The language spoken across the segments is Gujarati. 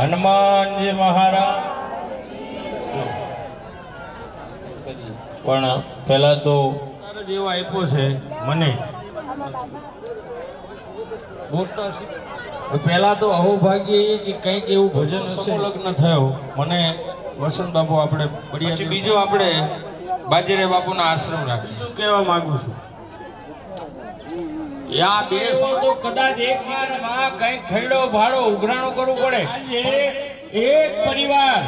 હનુમાનજી મહારાજ પણ પહેલા તો જેવો આપ્યો છે મને પહેલા તો અહોભાગ્ય એ કે કંઈક એવું ભજન સંલગ્ન થયો મને વસંત બાપુ આપણે પછી બીજું આપણે બાજીરે બાપુના આશ્રમ રાખી બીજું કહેવા માંગુ છું યા બે તો કદાચ એક વાર કંઈક ખૈડો ભાડો ઉઘરાણો કરવું પડે એક પરિવાર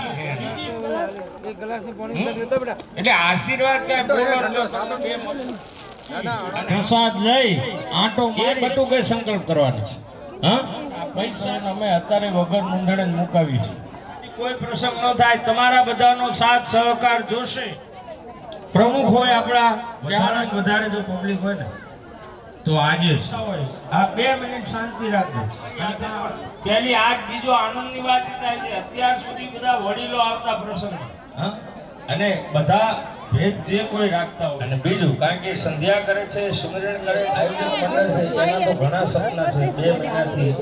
એટલે આશીર્વાદ પ્રસાદ લઈ આંટો મારી બટુકે સંકલ્પ કરવાનો છે હા પૈસા અમે અત્યારે વગર નોંધણે મુકાવી છે કોઈ પ્રસંગ ન થાય તમારા બધાનો સાથ સહકાર જોશે પ્રમુખ હોય આપણા ત્યાં વધારે જો પબ્લિક હોય ને તો આજે આ 2 મિનિટ શાંતિ રાખજો પહેલી આજ બીજો આનંદની વાત થાય છે અત્યાર સુધી બધા વડીલો આવતા પ્રસંગ અને બધા ભેદ જે કોઈ રાખતા હોય અને બીજું કારણ કે સંધ્યા કરે છે સુમરણ કરે છે આયોજન મંડળ છે એના તો ઘણા સપના છે 2 મહિનાથી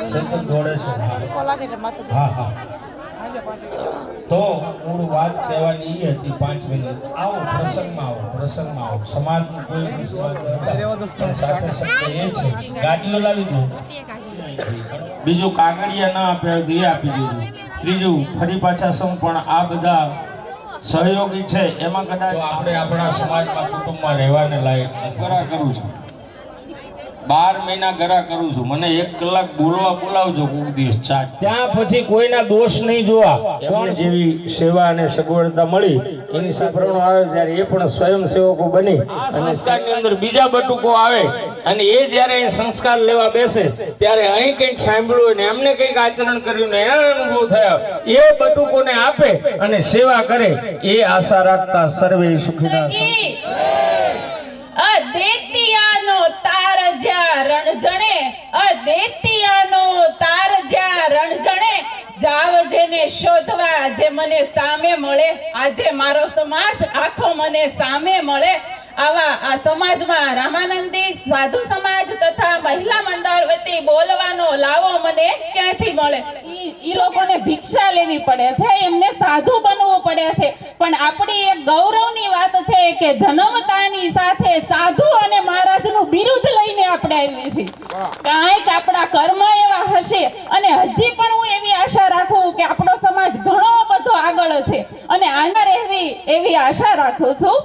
સતત દોડે છે હા હા તો મૂળ વાત કહેવાની એ હતી 5 મિનિટ આવો પ્રસંગમાં આવો સમાજનું કોઈ સાથે સત્ય એ છે ગાડીઓ લાવી દો બીજું કાગળિયા ના આપે એ આપી દીધું ત્રીજું ફરી પાછા સૌ પણ આ બધા સહયોગી છે એમાં કદાચ આપણે આપણા સમાજમાં કુટુંબમાં રહેવાને લાયક ગરા કરું છું 12 મહિના ગરા કરું છું મને 1 કલાક બોલાવજો કોઈ દિવસ ત્યાં પછી કોઈના દોષ નહીં જોવા એમને જેવી સેવા અને સગવડતા મળી એની સાપરણો આવે ત્યારે એ પણ સ્વયંસેવકો બની અને સંસ્કારની અંદર બીજા બટુકો આવે અને એ જ્યારે એ સંસ્કાર લેવા બેસે ત્યારે અહીં કંઈક સાંભળ્યું ને એમને કંઈક આચરણ કર્યું ને એના અનુભવ થયા એ બટુકોને આપે અને સેવા કરે એ આશા રાખતા સર્વે સુખીના અદેતિયાનો તાર જ્યાં રણજણે અદેતિયાનો તાર જ્યાં રણજણે જાવ જેને શોધવા જે મને સામે મળે આજે મારો સમાજ આખો મને સામે મળે આવા આ સમાજમાં રામાનંદી સાધુ સમાજ તથા મહિલા મંડળ વતી બોલવાનો લાવો મને ક્યાંથી મળે ઈ લોકોને ભિક્ષા લેવી પડે છે એમને સાધુ બનવું પડે છે પણ આપણી એક ગૌરવની વાત છે કે જન્મતાની સાથે સાધુ અને મહારાજનું બિરુદ લઈને આપણે આવી છીએ કાંઈક આપણા કર્મ એવા હશે અને હજી પણ હું એવી આશા રાખું કે આપણો સમાજ ઘણો બધો આગળ છે અને આના રહેવી એવી આશા રાખું છું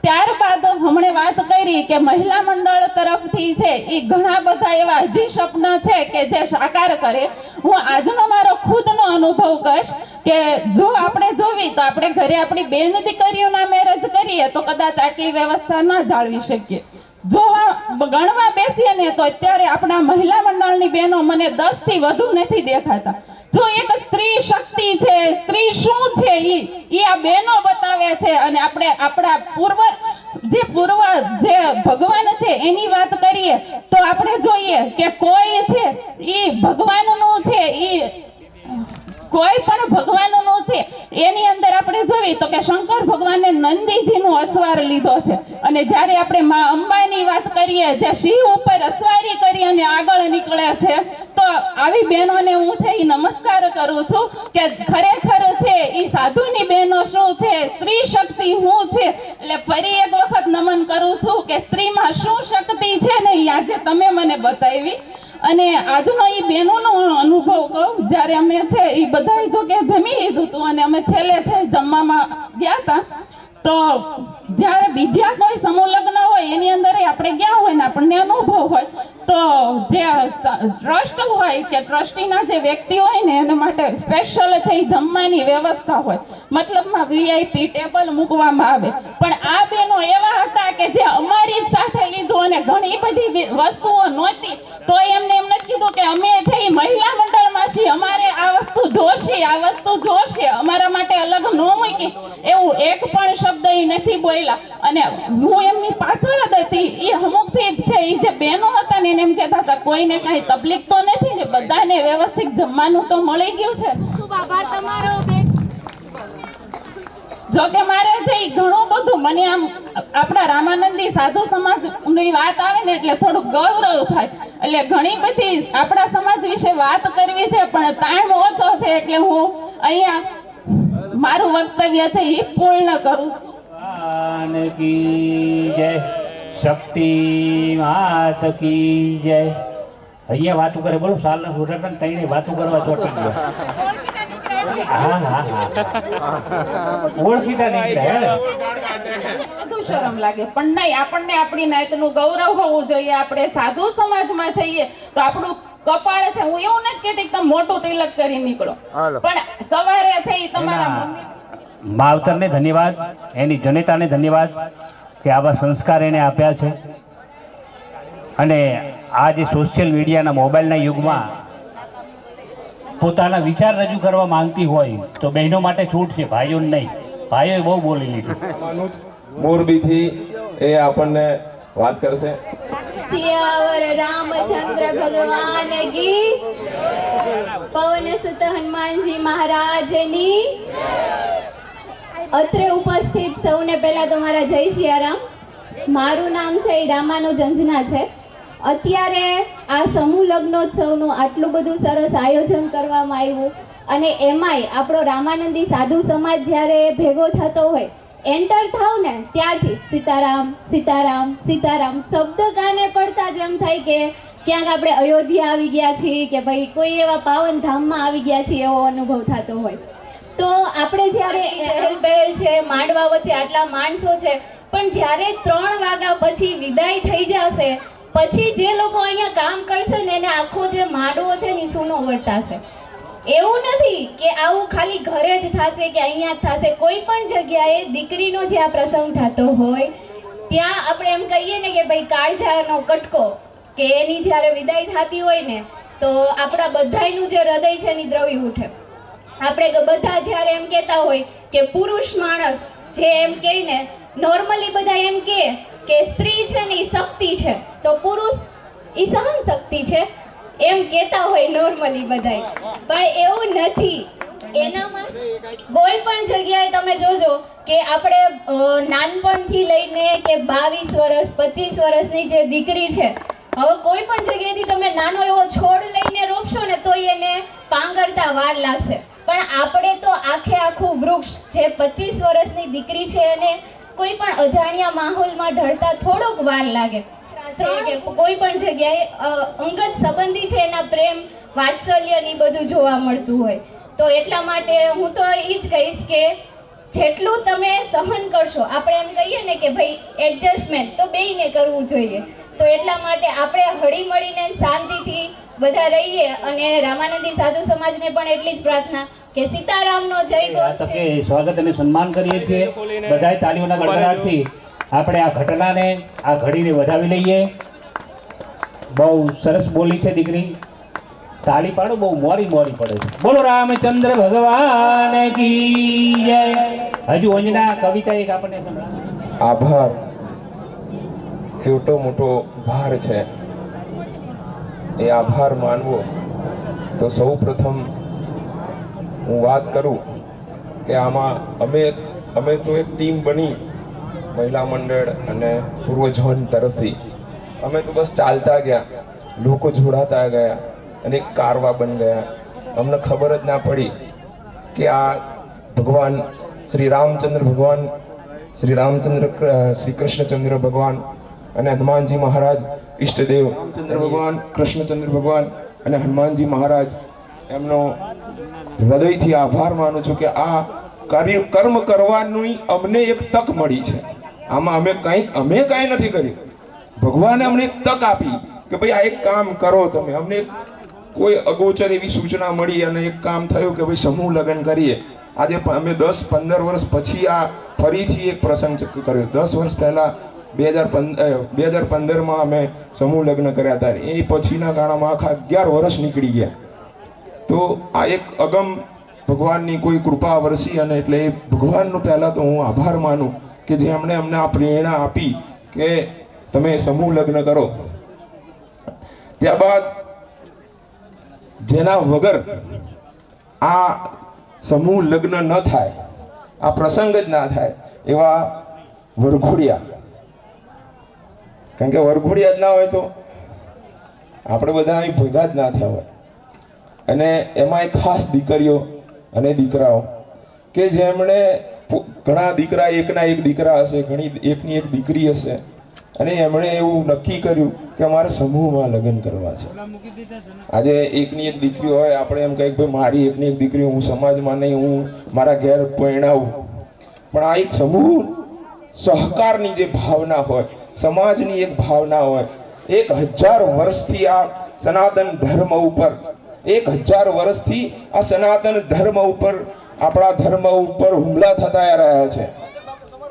ત્યારબાદ હમણે વાત કરી કે મહિલા મંડળ તરફથી છે એ ઘણા બધા એવા હજી સપના છે કે જે સાકાર કરે હું આજનો મારો ખુદનો અનુભવ કહીશ કે જો આપણે જોવી તો આપણે ઘરે આપણી બેન દીકરીઓના મેરેજ કરીએ તો કદાચ આટલી વ્યવસ્થા ન જાળવી શકીએ જોવા ગણવા બેસીએ ને તો અત્યારે આપણા મહિલા મંડળની બહેનો મને 10 થી વધુ નથી દેખાતા જો એક સ્ત્રી શક્તિ છે સ્ત્રી શું છે ઈ આ બહેનો બતાવે છે અને આપણે આપણા પૂર્વ જે ભગવાન છે એની વાત કરીએ તો આપણે જોઈએ કે કોઈ છે ઈ ભગવાનનું છે ઈ કોઈ પણ ભગવાનનું છે એની અંદર આપણે જોઈએ તો કે શંકર ભગવાને નંદીજીનો અસવાર લીધો છે અને જ્યારે આપણે માં અંબાની વાત કરીએ જે શિવ ઉપર અસવારી કરી અને આગળ નીકળે છે તો આવી બહેનોને હું છે એ નમસ્કાર કરું છું કે ખરેખર છે એ સાધુની બહેનો શું છે સ્ત્રી શક્તિ શું છે એટલે ફરી એક વખત નમન કરું છું કે સ્ત્રીમાં શું શક્તિ છે ને એ આજે તમે મને બતાવી અને આજનો એ બહેનોનો અનુભવ કહું જ્યારે અમે છે એ બધા જો કે જમી લીધું હતું અને અમે છેલ્લે છે જમવામાં ગયા હતા તો જ્યારે બીજા કોઈ સમૂહ લગ્ન હોય એની અંદર આપણે ગયા હોય ને આપણને અનુભવ હોય તો જે ટ્રસ્ટ હોય કે ટ્રસ્ટીના જે વ્યક્તિ હોય ને એના માટે સ્પેશિયલ છે એ જમવાની વ્યવસ્થા હોય મતલબમાં VIP ટેબલ મૂકવામાં આવે પણ આ બહેનો એવા હતા કે જે અમારી જ સાથે લીધું અને ઘણી બધી વસ્તુઓ નહોતી તો એમને એમ નથી કીધું કે અમે છે એ મહિલા મંડળમાં છીએ અમારે આ વસ્તુ જોશે અમારા માટે અલગ ન મૂકી એવું એક પણ શબ્દ એ નથી બોલ્યા અને હું એમની પાછળ જ હતી એ અમુકથી છે એ જે બહેનો હતા ને એમ કહેતા હતા કોઈને કાંઈ તકલીફ તો નથી ને બધાને વ્યવસ્થિત જમવાનું તો મળી ગયું છે ખૂબ આભાર તમારો બેન જો કે મારે છે ઈ ઘણું બધું મને આમ આપણા રામાનંદી સાધુ સમાજની વાત આવે ને એટલે થોડું ગૌરવ થાય. એટલે ઘણી બધી આપણા સમાજ વિશે વાત કરવી છે પણ ટાઈમ ઓછો છે એટલે હું અહીંયા મારું વક્તવ્ય છે એ પૂર્ણ કરું છું. ભગવાન કી જય, શક્તિ માત કી જય. અહીંયા વાતું કરે, બોલો સાલના સુરતન તઈને વાતું કરવા ચોટી ગયો. હા હા હા, ઓળખીતા નીકળ્યા. બધું શરમ લાગે પણ નહીં, આપણને આપણી નાતનું ગૌરવ હોવું જોઈએ. આપણે સાધુ સમાજમાં જઈએ તો આપણું કપાળ છે. હું એવું નથી કહેતી કે તમે મોટું તિલક કરી નીકળો, પણ સવારે છે એ તમારા મમ્મી માવતરને ધન્યવાદ, એની જનેતાને ધન્યવાદ કે આવા સંસ્કાર એને આપ્યા છે. અને આ જે સોશિયલ મીડિયાના મોબાઈલના યુગમાં પોતાના વિચાર રજૂ કરવા માંગતી હોય તો બહેનો માટે છૂટ છે, ભાઈઓને નહીં. ભાઈઓએ બહુ બોલી લીધું. મોરબીથી એ આપણને વાત કરશે. સિયાવર રામચંદ્ર ભગવાન કી, પવન સુત હનુમાનજી મહારાજની. અત્રે ઉપસ્થિત સૌને પહેલા તો મારા જય સિયારામ. મારું નામ છે રામાનુજ અંજના છે. અત્યારે આ સમૂહ લગ્નોત્સવનું આટલું બધું સરસ આયોજન કરવામાં આવ્યું અને એમાંય આપણો રામાનંદી સાધુ સમાજ જ્યારે ભેગો થતો હોય, એન્ટર થાવ ને ત્યારથી સીતારામ સીતારામ સીતારામ શબ્દ કાને પડતા જ એમ થાય કે ક્યાંક આપણે અયોધ્યા આવી ગયા છીએ કે ભાઈ કોઈ એવા પાવન ધામમાં આવી ગયા છીએ એવો અનુભવ થતો હોય. તો આપણે જ્યારે ચહેલ પહેલ છે, માંડવા વચ્ચે આટલા માણસો છે, પણ જ્યારે 3 વાગ્યા પછી વિદાય થઈ જશે પછી જે લોકો અહીંયા કામ કરશે ને એને આખો જે માંડવો છે ને સૂનો વર્તાશે. એવું નથી કે આવું ખાલી ઘરે જ થશે કે અહીંયા જ થશે. કોઈ પણ જગ્યાએ દીકરીનો જે આ પ્રસંગ થતો હોય ત્યાં આપણે એમ કહીએ ને કે ભાઈ કાળજાનો કટકો, કે એની જ્યારે વિદાય થતી હોય ને તો આપણા બધાયનું જે હૃદય છે એની દ્રવી ઉઠે. આપણે બધા જ્યારે એમ કહેતા હોય કે પુરુષ માણસ જે એમ કહે ને, નોર્મલી બધા એમ કહે કે સ્ત્રી છે ને એ શક્તિ છે તો પુરુષ એ સહન શક્તિ છે, એમ કહેતા હોય નોર્મલી બધાય. પણ એવું નથી. એનામાં કોઈ પણ જગ્યાએ તમે જોજો કે આપણે નાનપણથી લઈને કે 22 વર્ષ 25 વર્ષની જે દીકરી છે, હવે કોઈ પણ જગ્યાએથી તમે નાનો એવો છોડ લઈને રોપશો ને તો એને પાંગરતા વાર લાગશે. પણ આપણે તો આખે આખું વૃક્ષ જે 25 વર્ષની દીકરી છે એને કોઈ પણ અજાણ્યા માહોલમાં ઢળતા થોડોક વાર લાગે. કોઈ પણ જગ્યાએ અંગત સંબંધી છે એના પ્રેમ વાત્સલ્ય ની બધું જોવા મળતું હોય. તો એટલા માટે હું તો એ જ કહીશ કે જેટલું તમે સહન કરશો, આપણે એમ કહીએ ને કે ભાઈ એડજસ્ટમેન્ટ તો બેયને કરવું જોઈએ. તો એટલા માટે આપણે હળી મળીને શાંતિથી બધા રહીએ. અને રામાનંદી સાધુ સમાજને પણ એટલી જ પ્રાર્થના કે સીતારામનો જય ઘોષ છે. સ્વાગત અને સન્માન કરીએ છીએ. બધાય તાળીઓના ગડગડાટથી આપણે આ ઘટનાને, આ ઘડીને વધાવી લઈએ. બહુ સરસ બોલી છે દીકરી, તાળી પાડો. બહુ મોડી પડે છે. બોલો રામચંદ્ર ભગવાન કી જય. હજુ અંજના કવિતા એક આપણને સંભળાવો. આભાર કેવટો મોટો ભાર છે. એ આભાર માનવો તો સૌ પ્રથમ હું વાત કરું કે આમાં અમે તો એક ટીમ બની, મહિલા મંડળ અને પૂર્વ ઝોન તરફથી. અમે તો બસ ચાલતા ગયા, લોકો જોડાતા ગયા અને એક કારવા બન ગયા. અમને ખબર જ ના પડી કે આ ભગવાન શ્રી રામચંદ્ર ભગવાન, શ્રી કૃષ્ણચંદ્ર ભગવાન અને હનુમાનજી મહારાજ ઈષ્ટદેવ, રામચંદ્ર ભગવાન, કૃષ્ણચંદ્ર ભગવાન અને હનુમાનજી મહારાજ, એમનો હૃદયથી આભાર માનું છું કે આ કર્મ કરવાની અમને એક તક મળી છે. આમાં અમે કાંઈ નથી કર્યું. ભગવાને અમને એક તક આપી કે ભાઈ આ એક કામ કરો તમે. અમને કોઈ અગોચર એવી સૂચના મળી અને એક કામ થયું કે ભાઈ સમૂહ લગ્ન કરીએ. આજે અમે 10-15 વર્ષ પછી આ ફરીથી એક પ્રસંગ કર્યો. 10 વર્ષ પહેલા 2015માં અમે સમૂહ લગ્ન કર્યા હતા. એ પછીના ગાળામાં આખા 11 વર્ષ નીકળી ગયા. તો આ એક અગમ ભગવાનની કોઈ કૃપા વરસી. અને એટલે એ ભગવાનનો પહેલાં તો હું આભાર માનું કે જે એમણે અમને આ પ્રેરણા આપી કે તમે સમૂહ લગ્ન કરો. ત્યારબાદ જેના વગર આ સમૂહ લગ્ન ન થાય આ પ્રસંગ જ ના થાય એવા વરઘોડિયા, કારણ કે વરઘોડિયા જ ના હોય તો આપણે બધા અહીં ભેગા જ ના થયા હોય. અને એમાં એક ખાસ દીકરીઓ અને દીકરાઓ કે જેમણે ઘણા દીકરા એકના એક દીકરા હશે, ઘણી એકની એક દીકરી હશે, અને એમણે એવું નક્કી કર્યું કે અમારે સમૂહમાં લગ્ન કરવા છે. આજે એકની એક દીકરી હોય, આપણે એમ કહીએ ભાઈ મારી એકની એક દીકરી, હું સમાજમાં નહીં, હું મારા ઘેર પરણાવું. પણ આ એક સમૂહ સહકારની જે ભાવના હોય, સમાજની એક ભાવના હોય, 1000 વર્ષથી આ સનાતન ધર્મ ઉપર 1000 વર્ષથી આ સનાતન ધર્મ ઉપર, આપણા ધર્મ ઉપર હુમલા થતા રહ્યા છે.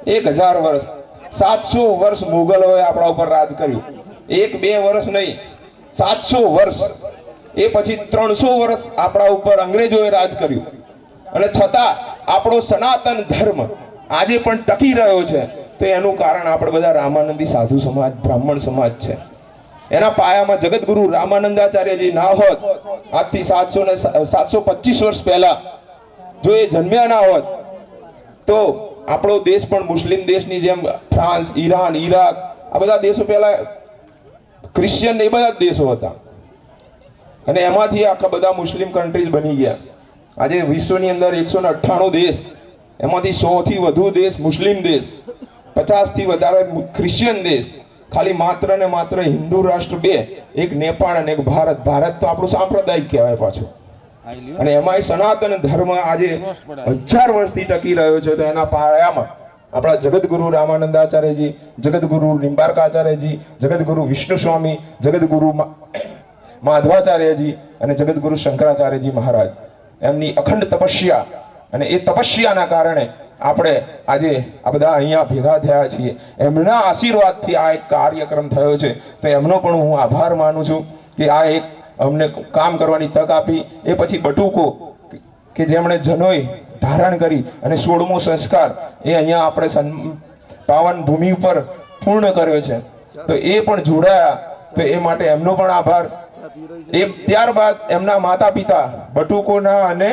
1000 વર્ષ, 700 વર્ષ મુગલોએ આપણા ઉપર રાજ કર્યું. 1-2 વર્ષ નહીં, 700 વર્ષ. એ પછી 300 વર્ષ આપણા ઉપર અંગ્રેજોએ રાજ કર્યું. અને છતાં આપણો સનાતન ધર્મ આજે પણ ટકી રહ્યો છે. તો એનું કારણ આપણે બધા રામાનંદી સાધુ સમાજ, બ્રાહ્મણ સમાજ છે. એના પાયામાં જગતગુરુ રામાનંદાચાર્યજી ના હોત, આજથી 725 વર્ષ પહેલા જો એ જન્મ્યા ના હોત, તો આપણો દેશ પણ મુસ્લિમ દેશની જેમ ફ્રાન્સ, ઈરાન, ઈરાક, આ બધા દેશો પહેલા ક્રિશ્ચિયન એ બધા દેશો હતા, અને એમાંથી આખા બધા મુસ્લિમ કન્ટ્રીઝ બની ગયા. આજે વિશ્વની અંદર 198 દેશ, એમાંથી 100 થી વધુ દેશ મુસ્લિમ દેશ, 50 થી વધારે ક્રિશ્ચિયન દેશ, ખાલી માત્ર ને માત્ર હિન્દુ રાષ્ટ્ર 2, એક નેપાળ અને એક ભારત. ભારત તો આપણું સાંપ્રદાયિક કહેવાય પાછું, અને એમાં સનાતન ધર્મ આજે 1000 વર્ષથી ટકી રહ્યો છે. તો એના પાયામાં આપણા જગતગુરુ રામાનંદાચાર્યજી, જગતગુરુ નિંબાર્કાચાર્યજી, જગતગુરુ વિષ્ણુ સ્વામી, જગતગુરુ માધવાચાર્યજી અને જગતગુરુ શંકરાચાર્યજી મહારાજ, એમની અખંડ તપસ્યા, અને એ તપસ્યાના કારણે આપણે આજે આ બધા અહીંયા ભેગા થયા છીએ. એમના આશીર્વાદથી આ એક કાર્યક્રમ થયો છે. તો એમનો પણ હું આભાર માનું છું કે આ એક અમને કામ કરવાની તક આપી. એ પછી બટુકો કે જેમણે જનોઈ ધારણ કરી અને 16મો સંસ્કાર એ અહીંયા આપણે પાવન ભૂમિ ઉપર પૂર્ણ કર્યો છે. તો એ પણ જોડાયા, તો એ માટે એમનો પણ આભાર. એ ત્યારબાદ એમના માતા પિતા બટુકોના અને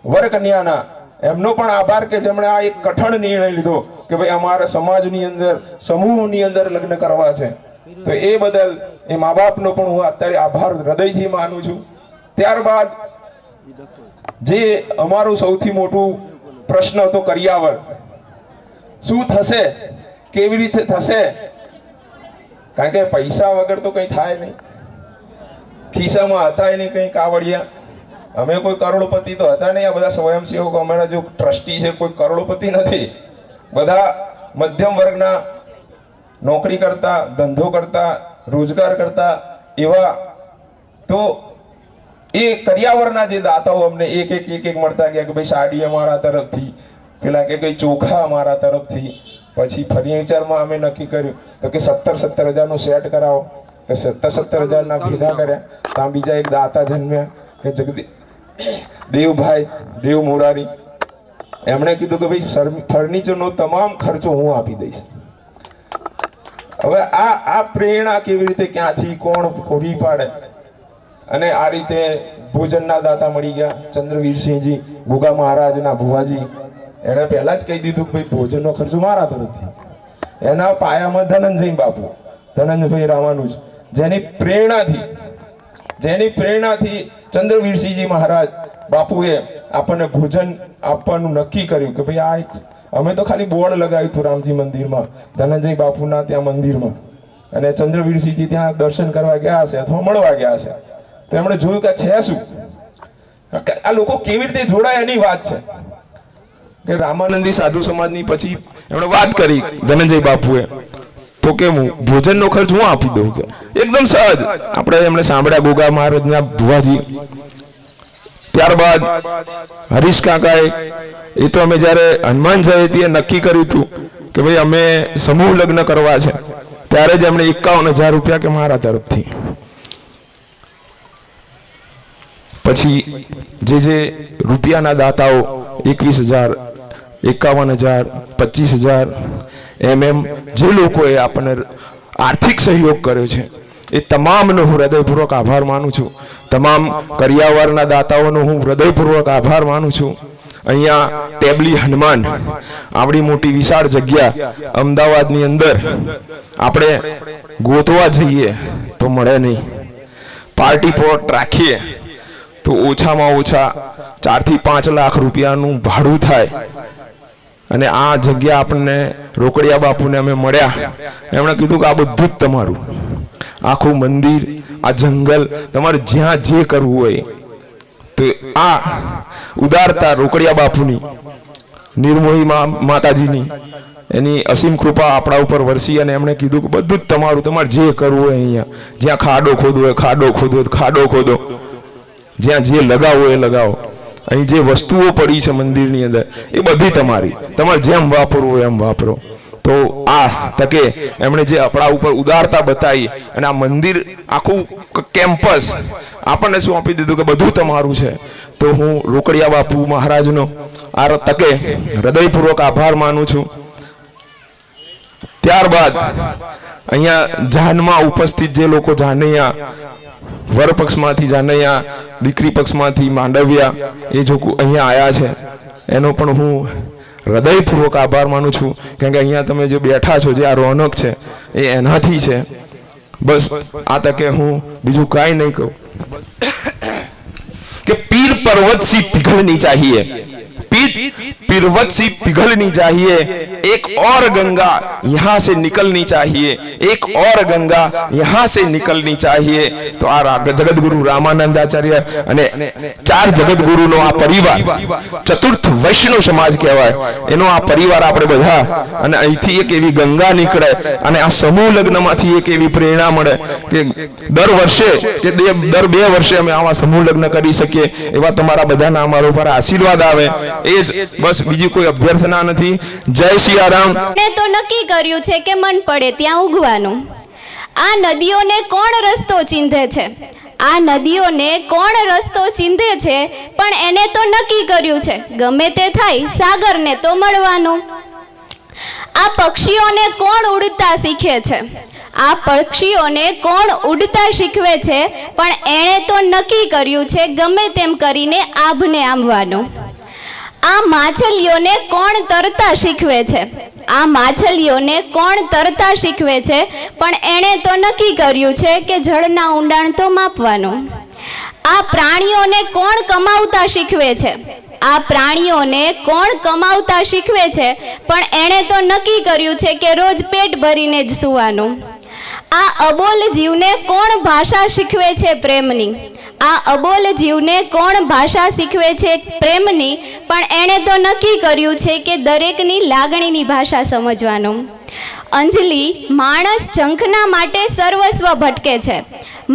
વરકન્યાના એમનો પણ આભાર કે જેમણે આ એક કઠણ નિર્ણય લીધો કે ભાઈ અમારા સમાજની અંદર, સમૂહની અંદર લગ્ન કરવા છે. તો એ બદલ એ મા બાપનો પણ હું અત્યારે આભાર હૃદયથી માનું છું. ત્યારબાદ જે અમારું સૌથી મોટું પ્રશ્ન હતો, કરિયાવર શું થશે, કેવી રીતે થશે, કારણ કે પૈસા વગર તો કંઈ થાય નહીં. ખિસ્સામાં હતા નહીં કંઈ કાવડિયા, અમે કોઈ કરોડપતિ તો હતા નહીં. આ બધા સ્વયંસેવકો, અમારા જો ટ્રસ્ટી છે, કોઈ કરોડપતિ નથી. બધા મધ્યમ વર્ગના, નોકરી કરતા, ધંધો કરતા, રોજગાર કરતા એવા. તો એ કરિયાવરના જે દાતાઓ અમને એક મળતા ગયા કે ભાઈ સાડી અમારા તરફથી, પેલા કે કઈ ચોખા અમારા તરફથી. પછી ફર્નિચરમાં અમે નક્કી કર્યું તો કે 17,000 સેટ કરાવો. તો 17,000 ભેગા કર્યા. ત્યાં બીજા એક દાતા જન્મ્યા કે દેવભાઈ દેવ મોરારી. એમણે કીધું કે ભાઈ ફર્નિચરનો તમામ ખર્ચો હું આપી દઈશ. હવે આ પ્રેરણા કેવી રીતે, ક્યાંથી, કોણ પૂરી પાડે? અને આ રીતે ભોજનના દાતા મળી ગયા. ચંદ્રવીરસિંહજી, ગુગા મહારાજના ભુવાજી, એણે પહેલા જ કહી દીધું કે ભાઈ ભોજનનો ખર્ચો મારા તરફથી. એના પાયામાં ધનંજય બાપુ, ધનંજયભાઈ રામાનુજ, જેની પ્રેરણાથી ચંદ્રવીરસિંહજી મહારાજ બાપુએ આપણને ભોજન આપવાનું નક્કી કર્યું કે ભાઈ અમે તો ખાલી બોર્ડ લગાવ્યું હતું રામજી મંદિરમાં, ધનંજય બાપુના ત્યાં મંદિરમાં, અને ચંદ્રવીરસિંહજી ત્યાં દર્શન કરવા ગયા હશે અથવા મળવા ગયા હશે. તો એમણે જોયું કે છે શું, આ લોકો કેવી રીતે જોડાય એની વાત છે. કે રામાનંદી સાધુ સમાજની પછી એમણે વાત કરી ધનંજય બાપુએ, તો કે હું ભોજનનો ખર્ચ હું આપી દઉં. કે એકદમ સહજ આપણે એમણે સાંભળ્યા ગોગા મહારાજના ભુવાજી. ત્યારબાદ હરીશ કાકાએ, એ તો અમે જ્યારે હનુમાન જયંતીએ નક્કી કર્યું હતું કે ભાઈ અમે સમૂહ લગ્ન કરવા છે, ત્યારે જ એમણે 51,000 રૂપિયા કે મારા તરફથી. પછી જે રૂપિયાના દાતાઓ 21,000, 51,000, 25,000 એમ જે લોકોએ આપણને આર્થિક સહયોગ કર્યો છે, એ તમામનો હું હૃદયપૂર્વક આભાર માનું છું. તમામ કરિયાવરના દાતાઓનો હું હૃદયપૂર્વક આભાર માનું છું. અહીંયા ટેબલી હનુમાન આવડી મોટી વિશાળ જગ્યા અમદાવાદની અંદર આપણે ગોતવા જઈએ તો મળે નહીં. પાર્ટી પ્લોટ રાખીએ તો ઓછામાં ઓછા 4 થી 5 લાખ રૂપિયાનું ભાડું થાય. અને આ જગ્યા આપણને રોકડિયા બાપુને અમે મળ્યા, એમણે કીધું કે આ બધું જ તમારું, આખું મંદિર, આ જંગલ, તમારે જ્યાં જે કરવું હોય. તો આ ઉદારતા રોકડિયા બાપુની, નિર્મોહી માતાજીની, એની અસીમ કૃપા આપણા ઉપર વરસી અને એમણે કીધું કે બધું જ તમારું, તમારે જે કરવું હોય અહીંયા, જ્યાં ખાડો ખોદવો હોય ખાડો ખોદો, ખાડો ખોદો, જ્યાં જે લગાવો એ લગાવો. અહીં જે વસ્તુઓ પડી છે મંદિરની અંદર એ બધી તમારી, તમારે જેમ વાપરવું હોય એમ વાપરો. તો આ તકે એમણે જે આપણા ઉપર ઉદારતા બતાવી અને આ મંદિર આખું કેમ્પસ આપણને શું આપી દીધું કે બધું તમારું છે. તો હું રોકડિયા બાપુ મહારાજનો આ તકે હૃદયપૂર્વક આભાર માનું છું. ત્યારબાદ અહીંયા જાનમાં ઉપસ્થિત જે લોકો, જાનૈયા વર પક્ષમાંથી, જાનૈયા દીકરી પક્ષમાંથી, માંડવ્યા, એ જો અહીંયા આવ્યા છે એનો પણ હું હૃદયપૂર્વક આભાર માનું છું. કારણ કે અહીંયા તમે જે બેઠા છો, જે આ રોનક છે એ એનાથી છે. બસ આ તકે હું બીજું કાંઈ નહીં કહું કે પીર पर्वत सी पिघलनी चाहिए, पीर पर्वत सी पिघलनी चाहिए, एक और गंगा यहाँ से निकलनी चाहिए, एक और गंगा यहाँ से निकलनी चाहिए. तो आ जगतगुरु रामानंदाचार्य અને 4 જગતગુરુનો આ પરિવાર, ચતુર્થ વૈષ્ણવ સમાજ કહેવાય, એનો આ પરિવાર આપણે બધા, અને અહીંથી એક એવી ગંગા નીકળે અને આ સમૂહ લગ્નમાંથી એક એવી પ્રેરણા મળે કે દર વર્ષે કે દર 2 વર્ષે અમે આવા સમૂહ લગ્ન કરી શકીએ. એવા તમારા બધાના અમારા ઉપર આશીર્વાદ આવે, એ જ બસ, બીજી કોઈ અભ્યર્થના નથી. જય સિયારામ. ને તો નક્કી કર્યું છે કે મન પડે ત્યાં ઉગવાનું. આ નદીઓને કોણ રસ્તો ચીંધે છે? આ નદીઓને કોણ રસ્તો ચીંધે છે? પણ એને તો નક્કી કર્યું છે ગમે તે થાય સાગરને તો મળવાનું. આ પક્ષીઓને કોણ ઉડતા શીખે છે? આ પક્ષીઓને કોણ ઉડતા શીખવે છે? પણ એણે તો નક્કી કર્યું છે ગમે તેમ કરીને આભને આંબવાનું. આ માછલીઓને કોણ તરતા શીખવે છે? આ માછલીઓને કોણ તરતા શીખવે છે? પણ એણે તો નક્કી કર્યું છે કે જળના ઊંડાણ તો માપવાનું. આ પ્રાણીઓને કોણ કમાવતા શીખવે છે? આ પ્રાણીઓને કોણ કમાવતા શીખવે છે? પણ એણે તો નક્કી કર્યું છે કે રોજ પેટ ભરીને જ સૂવાનું. આ અબોલ જીવને કોણ ભાષા શીખવે છે પ્રેમની? આ અબોલ જીવને કોણ ભાષા શીખવે છે પ્રેમની? પણ એણે તો નક્કી કર્યું છે કે દરેકની લાગણીની ભાષા સમજવાનું. અંજલિ, માણસ ઝંખના માટે સર્વસ્વ ભટકે છે.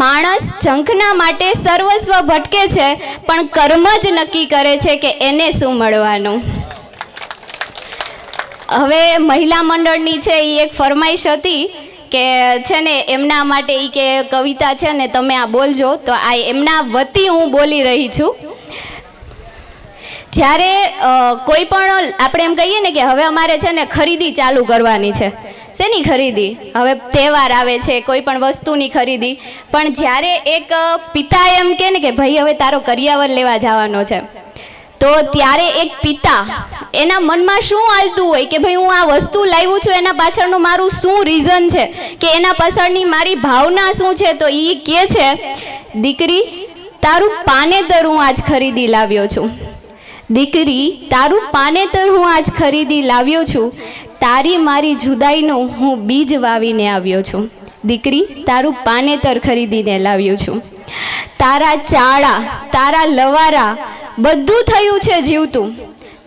માણસ ઝંખના માટે સર્વસ્વ ભટકે છે, પણ કર્મ જ નક્કી કરે છે કે એને શું મળવાનું. હવે મહિલા મંડળની છે એ એક ફરમાઈશ હતી કે છે ને એમના માટે એ કે કવિતા છે ને તમે આ બોલજો, તો આ એમના વતી હું બોલી રહી છું. જ્યારે કોઈ પણ આપણે એમ કહીએ ને કે હવે અમારે છે ને ખરીદી ચાલુ કરવાની છે. શેની ખરીદી? હવે તહેવાર આવે છે, કોઈ પણ વસ્તુની ખરીદી. પણ જ્યારે એક પિતા એમ કહે ને કે ભાઈ હવે તારો કરિયાવર લેવા જવાનો છે, તો ત્યારે એક પિતા એના મનમાં શું હાલતું હોય કે ભાઈ હું આ વસ્તુ લાવ્યું છું એના પાછળનું મારું શું રીઝન છે, કે એના પાછળની મારી ભાવના શું છે? તો એ કહે છે, દીકરી તારું પાનેતર હું આજ ખરીદી લાવ્યો છું. દીકરી તારું પાનેતર હું આજ ખરીદી લાવ્યો છું. તારી મારી જુદાઈનું હું બીજ વાવીને આવ્યો છું. દીકરી તારું પાનેતર ખરીદીને લાવ્યો છું. તારા ચાળા, તારા લવારા બધું થયું છે જીવતું.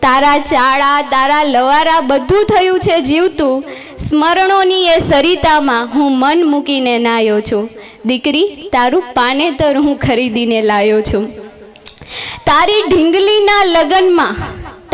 તારા ચાળા, તારા લવારા બધું થયું છે જીવતું. સ્મરણોની એ સરિતામાં હું મન મૂકીને નાયો છું. દીકરી તારું પાનેતર હું ખરીદીને લાવ્યો છું. તારી ઢીંગલીના લગનમાં,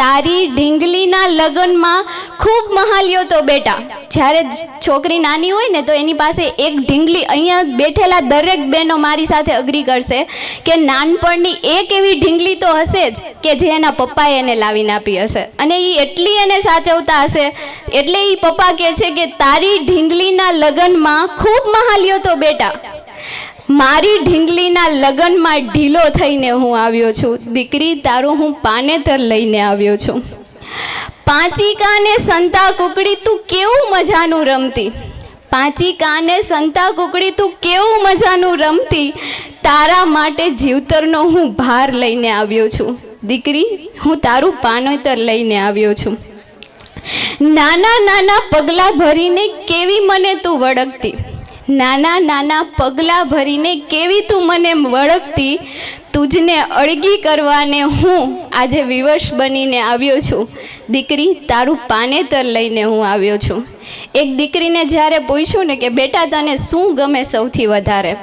તારી ઢીંગલીના લગનમાં ખૂબ મહાલ્યો તો બેટા. જ્યારે છોકરી નાની હોય ને તો એની પાસે એક ઢીંગલી, અહીંયા બેઠેલા દરેક બહેનો મારી સાથે અગ્રી કરશે કે નાનપણની એક એવી ઢીંગલી તો હશે જ કે જે એના પપ્પાએ એને લાવીને આપી હશે, અને એ એટલી એને સાચવતા હશે. એટલે એ પપ્પા કહે છે કે તારી ઢીંગલીના લગનમાં ખૂબ મહાલ્યો તો બેટા. મારી ઢીંગલીના લગ્નમાં ઢીલો થઈને હું આવ્યો છું. દીકરી તારું હું પાનેતર લઈને આવ્યો છું. પાંચી કાને સંતા કુકડી તું કેવું મજાનું રમતી. પાંચી કાને સંતા કુકડી તું કેવું મજાનું રમતી. તારા માટે જીવતરનો હું ભાર લઈને આવ્યો છું. દીકરી હું તારું પાનેતર લઈને આવ્યો છું. નાના નાના પગલાં ભરીને કેવી મને તું વળગતી. નાના નાના પગલાં ભરીને કેવી તું મને વળગતી. તુજને અળગી કરવાને હું આજે વિવશ બનીને આવ્યો છું. દીકરી તારું પાનેતર લઈને હું આવ્યો છું. એક દીકરીને જ્યારે પૂછ્યું ને કે બેટા તને શું ગમે સૌથી વધારે,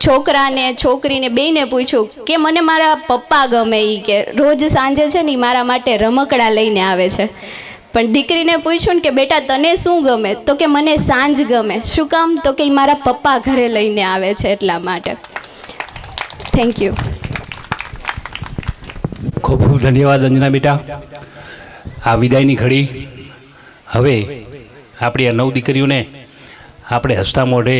છોકરાને છોકરીને બેયને પૂછ્યું કે મને મારા પપ્પા ગમે. એ કે રોજ સાંજે છે ને ઈ મારા માટે રમકડા લઈને આવે છે. પણ દીકરીને પૂછ્યું ને કે બેટા તને શું ગમે, તો કે મને સાંજ ગમે. શું કામ, તો કે ઈ મારા પપ્પા ઘરે લઈને આવે છે એટલા માટે. Thank you. ખૂબ ખૂબ ધન્યવાદ અંજના બેટા. આ વિદાયની ઘડી હવે આપણી આ 9 દીકરીઓને આપણે હસતા મોઢે